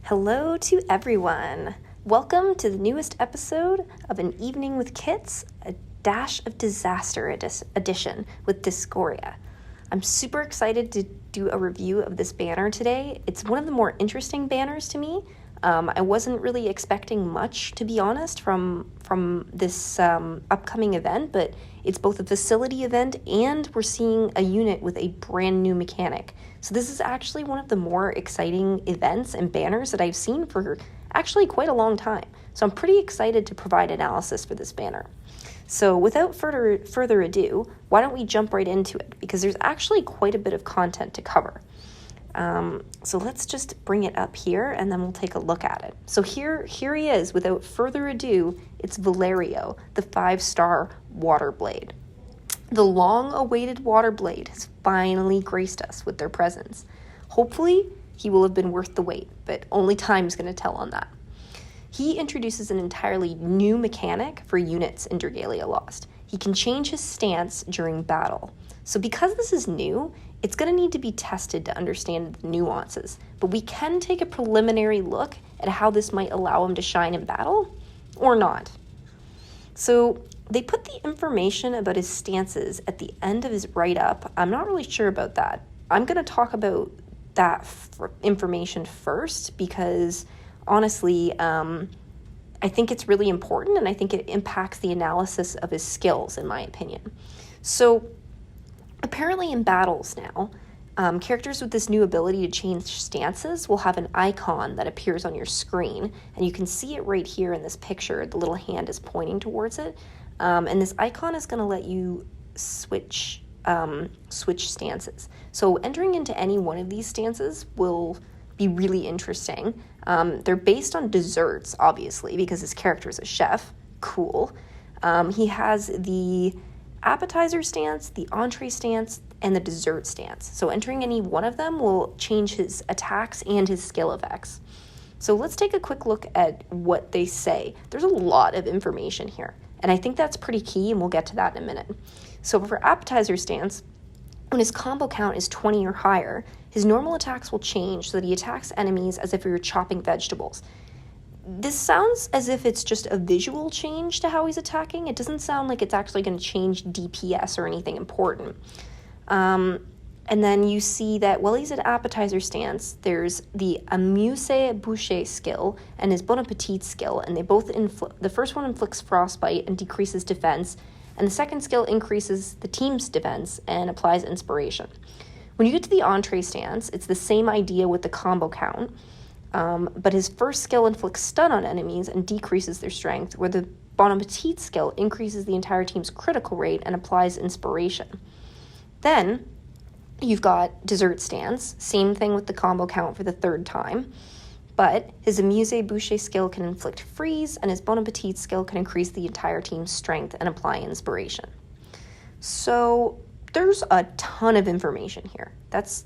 Hello to everyone. Welcome to the newest episode of An Evening with Kits, a dash of disaster edition with Discoria. I'm super excited to do a review of this banner today. It's one of the more interesting banners to me. I wasn't really expecting much, to be honest, from this upcoming event, but it's both a facility event and we're seeing a unit with a brand new mechanic. So this is actually one of the more exciting events and banners that I've seen for actually quite a long time. So I'm pretty excited to provide analysis for this banner. So without further ado, why don't we jump right into it? Because there's actually quite a bit of content to cover. So let's just bring it up here and then we'll take a look at it. So here he is. Without further ado, it's Valerio, the 5-star water blade. The long-awaited water blade has finally graced us with their presence. Hopefully, he will have been worth the wait, but only time's going to tell on that. He introduces an entirely new mechanic for units in Dragalia Lost. He can change his stance during battle. So because this is new, it's going to need to be tested to understand the nuances, but we can take a preliminary look at how this might allow him to shine in battle, or not. So they put the information about his stances at the end of his write-up. I'm not really sure about that. I'm going to talk about that information first because, honestly, I think it's really important and I think it impacts the analysis of his skills, in my opinion. So apparently in battles now, characters with this new ability to change stances will have an icon that appears on your screen, and you can see it right here in this picture. The little hand is pointing towards it, and this icon is going to let you switch stances. So entering into any one of these stances will be really interesting. They're based on desserts, obviously, because his character is a chef. Cool. He has the appetizer stance, the entree stance, and the dessert stance. So entering any one of them will change his attacks and his skill effects. So let's take a quick look at what they say. There's a lot of information here, and I think that's pretty key, and we'll get to that in a minute. So for appetizer stance, when his combo count is 20 or higher, his normal attacks will change so that he attacks enemies as if he were chopping vegetables. This sounds as if it's just a visual change to how he's attacking. It doesn't sound like it's actually going to change DPS or anything important. And then you see that while he's at appetizer stance, there's the amuse-bouche skill and his bon appetit skill, and they both the first one inflicts frostbite and decreases defense, and the second skill increases the team's defense and applies inspiration. When you get to the entree stance, it's the same idea with the combo count, but his first skill inflicts stun on enemies and decreases their strength, where the bon appetit skill increases the entire team's critical rate and applies inspiration. Then you've got dessert stance, same thing with the combo count for the third time, but his amuse-bouche skill can inflict freeze, and his bon appetit skill can increase the entire team's strength and apply inspiration. So there's a ton of information here. That's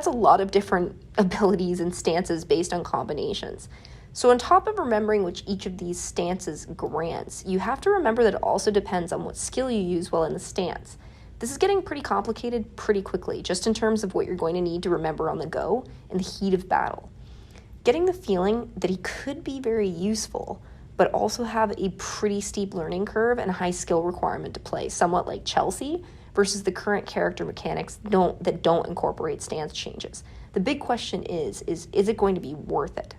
a lot of different abilities and stances based on combinations. So on top of remembering which each of these stances grants, you have to remember that it also depends on what skill you use while in the stance. This is getting pretty complicated pretty quickly, just in terms of what you're going to need to remember on the go in the heat of battle. Getting the feeling that he could be very useful, but also have a pretty steep learning curve and high skill requirement to play, somewhat like Chelsea, versus the current character mechanics that don't incorporate stance changes. The big question is it going to be worth it?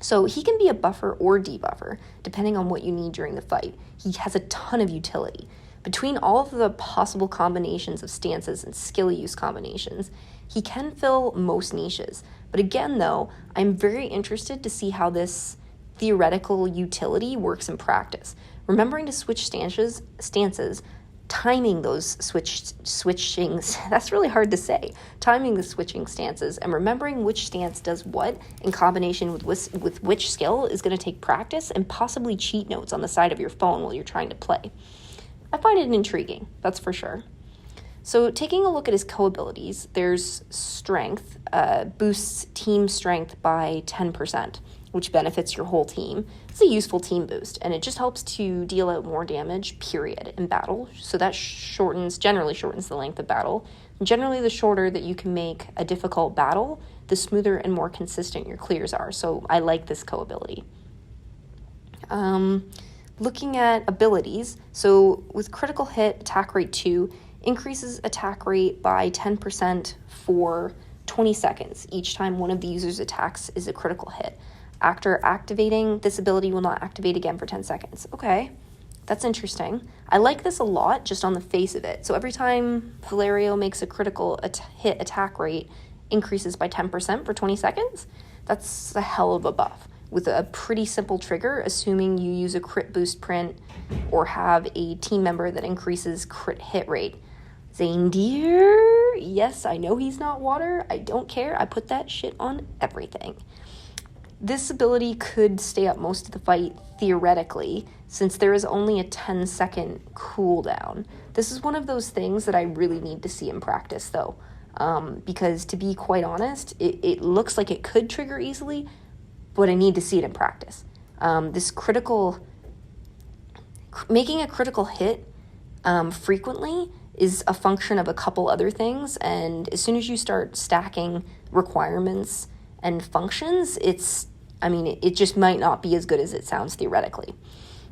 So he can be a buffer or debuffer, depending on what you need during the fight. He has a ton of utility. Between all of the possible combinations of stances and skill use combinations, he can fill most niches. But again, though, I'm very interested to see how this theoretical utility works in practice. Remembering to switch stances, timing those switchings, that's really hard to say, timing the switching stances and remembering which stance does what in combination with which skill is going to take practice and possibly cheat notes on the side of your phone while you're trying to play. I find it intriguing, that's for sure. So taking a look at his co-abilities, there's strength, boosts team strength by 10%, which benefits your whole team. It's a useful team boost, and it just helps to deal out more damage, period, in battle. So that generally shortens the length of battle. And generally, the shorter that you can make a difficult battle, the smoother and more consistent your clears are. So I like this co-ability. Looking at abilities, so with critical hit, attack rate 2 increases attack rate by 10% for 20 seconds. Each time one of the user's attacks is a critical hit. After activating, this ability will not activate again for 10 seconds. Okay, that's interesting. I like this a lot just on the face of it. So every time Valerio makes a critical hit, attack rate increases by 10% for 20 seconds. That's a hell of a buff with a pretty simple trigger, assuming you use a crit boost print or have a team member that increases crit hit rate. Zaindir, yes, I know he's not water. I don't care. I put that shit on everything. This ability could stay up most of the fight, theoretically, since there is only a 10-second cooldown. This is one of those things that I really need to see in practice, though, because to be quite honest, it looks like it could trigger easily, but I need to see it in practice. Making a critical hit frequently is a function of a couple other things, and as soon as you start stacking requirements and functions, it just might not be as good as it sounds theoretically.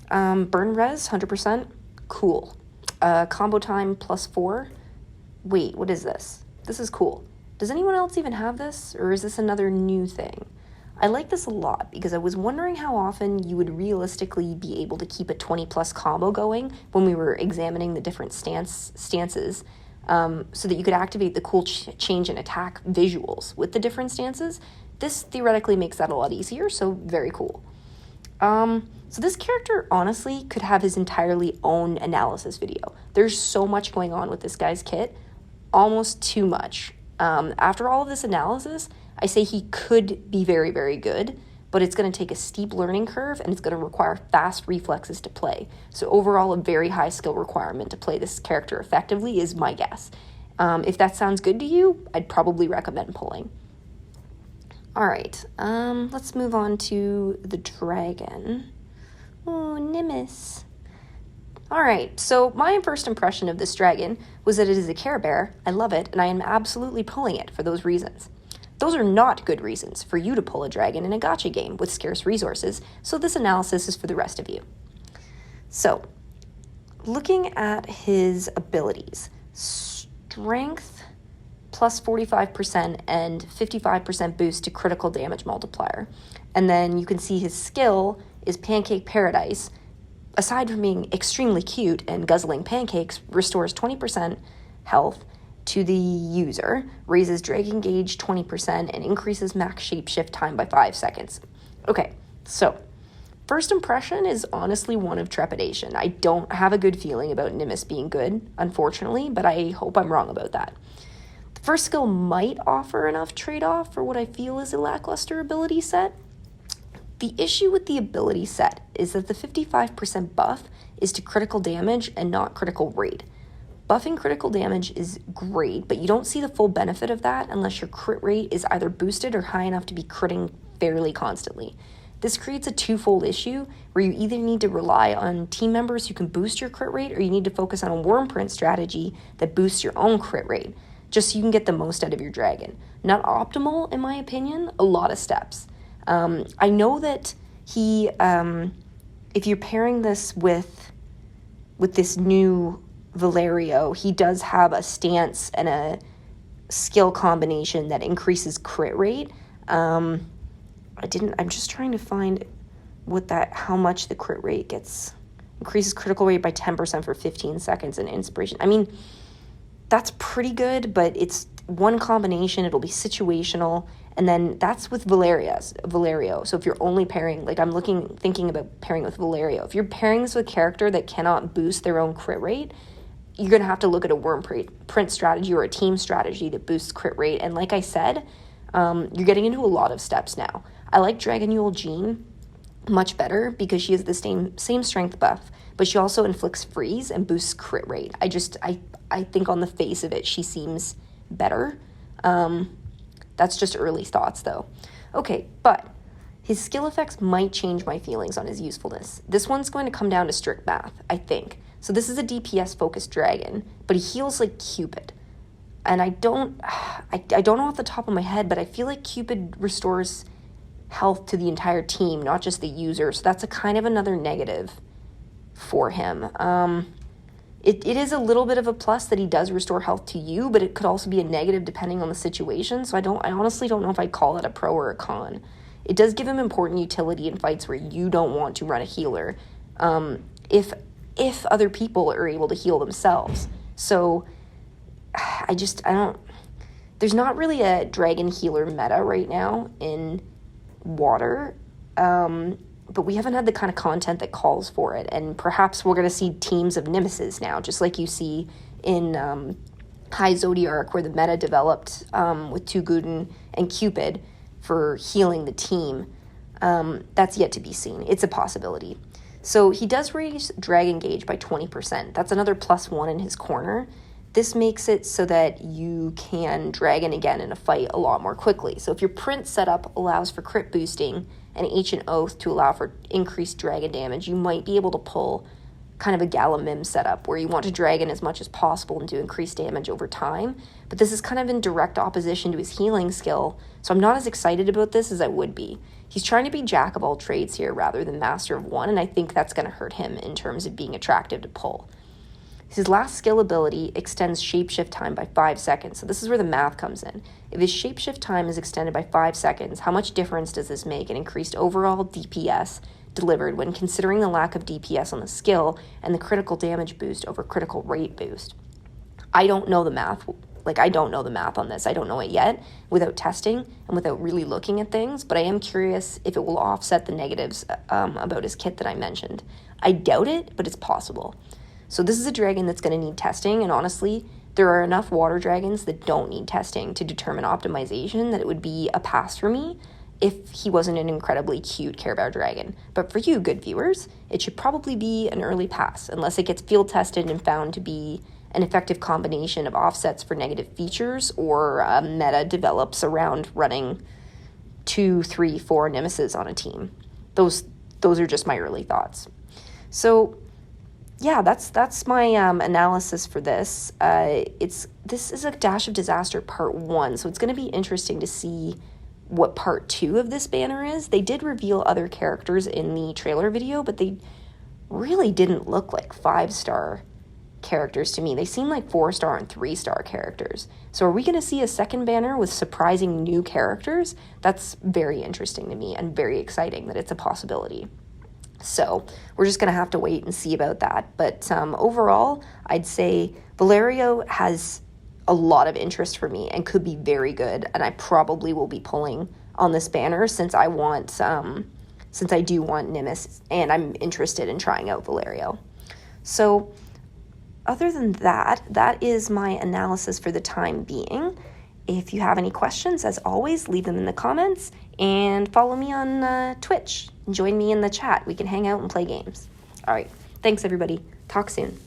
Burn res, 100%, cool. Combo time +4. Wait, what is this? This is cool. Does anyone else even have this, or is this another new thing? I like this a lot because I was wondering how often you would realistically be able to keep a 20+ combo going when we were examining the different stances, so that you could activate the cool change in attack visuals with the different stances. This theoretically makes that a lot easier, so very cool. So this character honestly could have his entirely own analysis video. There's so much going on with this guy's kit, almost too much. After all of this analysis, I say he could be very, very good, but it's going to take a steep learning curve and it's going to require fast reflexes to play. So overall, a very high skill requirement to play this character effectively is my guess. If that sounds good to you, I'd probably recommend pulling. All right, let's move on to the dragon. Oh, Nimis. All right, so my first impression of this dragon was that it is a Care Bear. I love it, and I am absolutely pulling it for those reasons. Those are not good reasons for you to pull a dragon in a gacha game with scarce resources, so this analysis is for the rest of you. So, looking at his abilities, strength plus 45% and 55% boost to critical damage multiplier. And then you can see his skill is Pancake Paradise. Aside from being extremely cute and guzzling pancakes, restores 20% health to the user, raises Dragon Gauge 20%, and increases max shapeshift time by 5 seconds. Okay, so first impression is honestly one of trepidation. I don't have a good feeling about Nimis being good, unfortunately, but I hope I'm wrong about that. The first skill might offer enough trade-off for what I feel is a lackluster ability set. The issue with the ability set is that the 55% buff is to critical damage and not critical rate. Buffing critical damage is great, but you don't see the full benefit of that unless your crit rate is either boosted or high enough to be critting fairly constantly. This creates a twofold issue where you either need to rely on team members who can boost your crit rate, or you need to focus on a worm print strategy that boosts your own crit rate, just so you can get the most out of your dragon. Not optimal, in my opinion, a lot of steps. I know that he, if you're pairing this with this new Valerio, he does have a stance and a skill combination that increases crit rate. I'm just trying to find how much the crit rate gets. Increases critical rate by 10% for 15 seconds and inspiration. I mean, that's pretty good, but it's one combination. It'll be situational. And then that's with Valerio. So if you're only pairing, like thinking about pairing with Valerio, if you're pairing this with a character that cannot boost their own crit rate, you're going to have to look at a worm print strategy or a team strategy that boosts crit rate. And like I said, you're getting into a lot of steps now. I like Dragalia Jean much better because she has the same strength buff, but she also inflicts freeze and boosts crit rate. I think on the face of it, she seems better. That's just early thoughts, though. Okay, but his skill effects might change my feelings on his usefulness. This one's going to come down to strict math, I think. So this is a DPS-focused dragon, but he heals like Cupid. And I don't know off the top of my head, but I feel like Cupid restores health to the entire team, not just the user. So that's a kind of another negative for him. It is a little bit of a plus that he does restore health to you, but it could also be a negative depending on the situation. So I honestly don't know if I'd call it a pro or a con. It does give him important utility in fights where you don't want to run a healer, if other people are able to heal themselves. So there's not really a dragon healer meta right now in water, but we haven't had the kind of content that calls for it, and perhaps we're going to see teams of Nimises now, just like you see in High Zodiark, where the meta developed with Tuguden and Cupid for healing the team. That's yet to be seen. It's a possibility. So he does raise Dragon Gauge by 20%. That's another +1 in his corner. This makes it so that you can dragon again in a fight a lot more quickly. So if your print setup allows for crit boosting and Ancient Oath to allow for increased dragon damage, you might be able to pull kind of a Galamim setup where you want to dragon as much as possible and do increased damage over time. But this is kind of in direct opposition to his healing skill, so I'm not as excited about this as I would be. He's trying to be jack of all trades here rather than master of one, and I think that's going to hurt him in terms of being attractive to pull. His last skill ability extends shapeshift time by 5 seconds. So this is where the math comes in. If his shapeshift time is extended by 5 seconds, how much difference does this make in increased overall DPS delivered when considering the lack of DPS on the skill and the critical damage boost over critical rate boost? I don't know the math. I don't know the math on this. I don't know it yet without testing and without really looking at things, but I am curious if it will offset the negatives about his kit that I mentioned. I doubt it, but it's possible. So this is a dragon that's going to need testing, and honestly, there are enough water dragons that don't need testing to determine optimization that it would be a pass for me if he wasn't an incredibly cute Care Bear dragon. But for you, good viewers, it should probably be an early pass, unless it gets field tested and found to be an effective combination of offsets for negative features, or a meta develops around running 2, 3, 4 Nimises on a team. Those are just my early thoughts. So yeah, that's my analysis for this. This is a Dash of Disaster Part 1, so it's going to be interesting to see what Part 2 of this banner is. They did reveal other characters in the trailer video, but they really didn't look like 5-star characters to me. They seem like 4-star and 3-star characters. So are we going to see a second banner with surprising new characters? That's very interesting to me and very exciting that it's a possibility. So we're just going to have to wait and see about that. But overall, I'd say Valerio has a lot of interest for me and could be very good. And I probably will be pulling on this banner since I do want Nimis and I'm interested in trying out Valerio. So other than that, that is my analysis for the time being. If you have any questions, as always, leave them in the comments and follow me on Twitch. Join me in the chat. We can hang out and play games. All right. Thanks, everybody. Talk soon.